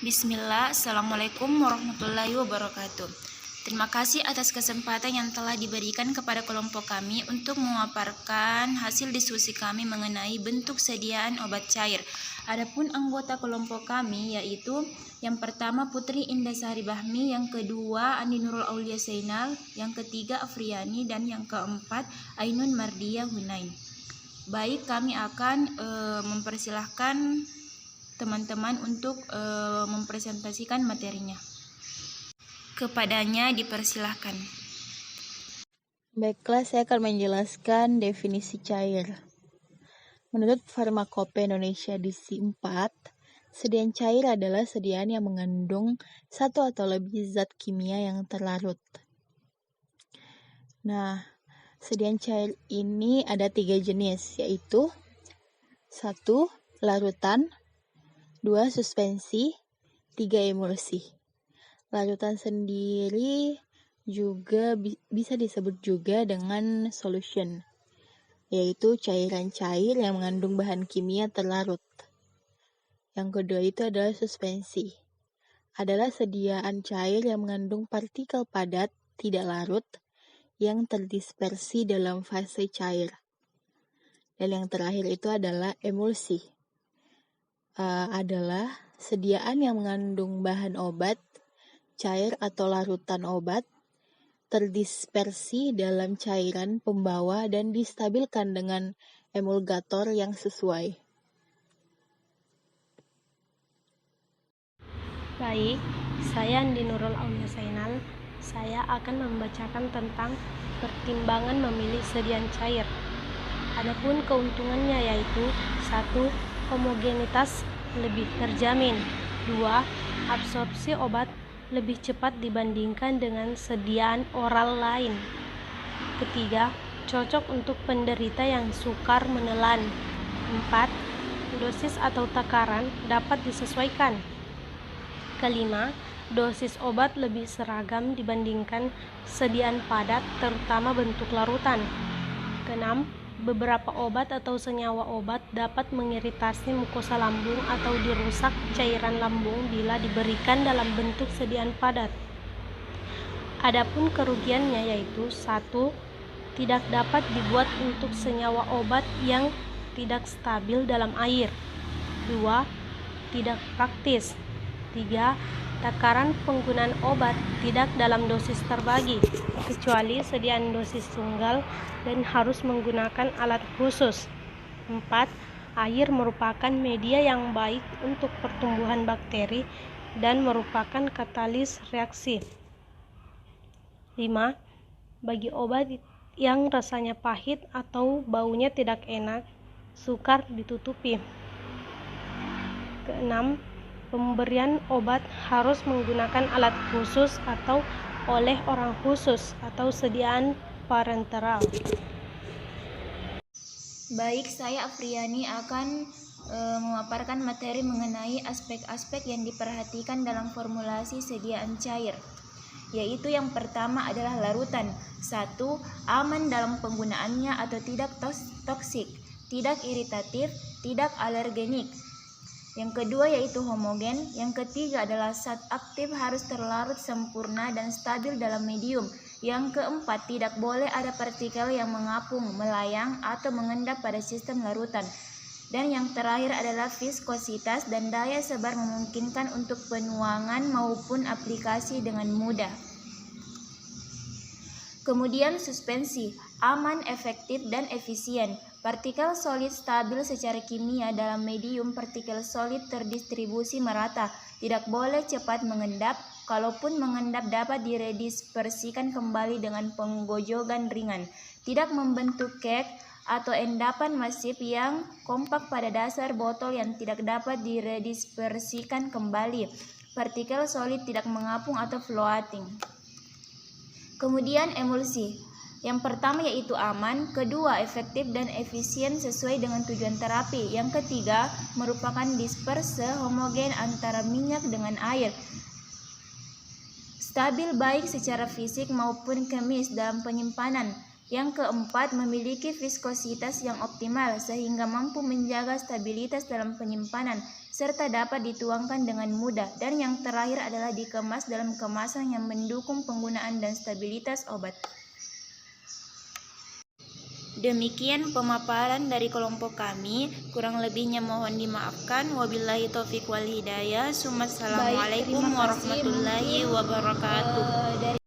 Bismillah, Assalamualaikum warahmatullahi wabarakatuh. Terima kasih atas kesempatan yang telah diberikan kepada kelompok kami untuk memaparkan hasil diskusi kami mengenai bentuk sediaan obat cair. Adapun anggota kelompok kami yaitu yang pertama Putri Indasari Bahmi, yang kedua Andi Nurul Aulia Zainal, yang ketiga Afriani, dan yang keempat Ainun Mardia Hunain. Baik, kami akan mempersilahkan teman-teman untuk mempresentasikan materinya. Kepadanya dipersilahkan. Baiklah, saya akan menjelaskan definisi cair. Menurut Farmakope Indonesia edisi 4, sediaan cair adalah sediaan yang mengandung satu atau lebih zat kimia yang terlarut. Nah, sediaan cair ini ada 3 jenis, yaitu 1. Larutan, 2. Suspensi, 3. Emulsi. Larutan sendiri juga bisa disebut juga dengan solution, yaitu cairan cair yang mengandung bahan kimia terlarut. Yang kedua itu adalah suspensi, adalah sediaan cair yang mengandung partikel padat tidak larut yang terdispersi dalam fase cair. Dan yang terakhir itu adalah emulsi, adalah sediaan yang mengandung bahan obat, cair atau larutan obat, terdispersi dalam cairan pembawa dan distabilkan dengan emulgator yang sesuai. Baik, saya Andi Nurul Aulia Zainal. Saya akan membacakan tentang pertimbangan memilih sediaan cair. Adapun keuntungannya yaitu 1. Homogenitas lebih terjamin. 2. Absorpsi obat lebih cepat dibandingkan dengan sediaan oral lain. Ketiga, cocok untuk penderita yang sukar menelan. 4. Dosis atau takaran dapat disesuaikan. Kelima, dosis obat lebih seragam dibandingkan sediaan padat, terutama bentuk larutan. Keenam, beberapa obat atau senyawa obat dapat mengiritasi mukosa lambung atau dirusak cairan lambung bila diberikan dalam bentuk sediaan padat. Adapun kerugiannya yaitu 1. Tidak dapat dibuat untuk senyawa obat yang tidak stabil dalam air. 2. Tidak praktis. 3. Takaran penggunaan obat tidak dalam dosis terbagi, kecuali sediaan dosis tunggal dan harus menggunakan alat khusus. 4. Air merupakan media yang baik untuk pertumbuhan bakteri dan merupakan katalis reaksi. 5. Bagi obat yang rasanya pahit atau baunya tidak enak, sukar ditutupi. Keenam, pemberian obat harus menggunakan alat khusus atau oleh orang khusus atau sediaan parenteral. Baik, saya Afriani akan memaparkan materi mengenai aspek-aspek yang diperhatikan dalam formulasi sediaan cair. Yaitu yang pertama adalah larutan. 1. Aman dalam penggunaannya atau tidak toksik, tidak iritatif, tidak alergenik. Yang kedua yaitu homogen. Yang ketiga adalah zat aktif harus terlarut sempurna dan stabil dalam medium. Yang keempat, tidak boleh ada partikel yang mengapung, melayang, atau mengendap pada sistem larutan. Dan yang terakhir adalah viskositas dan daya sebar memungkinkan untuk penuangan maupun aplikasi dengan mudah. Kemudian suspensi, aman, efektif, dan efisien. Partikel solid stabil secara kimia dalam medium partikel solid terdistribusi merata, tidak boleh cepat mengendap, kalaupun mengendap dapat diredispersikan kembali dengan penggojogan ringan, tidak membentuk kek atau endapan masif yang kompak pada dasar botol yang tidak dapat diredispersikan kembali, partikel solid tidak mengapung atau floating. Kemudian emulsi. Yang pertama yaitu aman, kedua efektif dan efisien sesuai dengan tujuan terapi. Yang ketiga merupakan disperse homogen antara minyak dengan air. Stabil baik secara fisik maupun kemis dalam penyimpanan. Yang keempat, memiliki viskositas yang optimal sehingga mampu menjaga stabilitas dalam penyimpanan serta dapat dituangkan dengan mudah. Dan yang terakhir adalah dikemas dalam kemasan yang mendukung penggunaan dan stabilitas obat. Demikian pemaparan dari kelompok kami, kurang lebihnya mohon dimaafkan. Wabillahi taufiq wal hidayah. Assalamualaikum warahmatullahi wabarakatuh.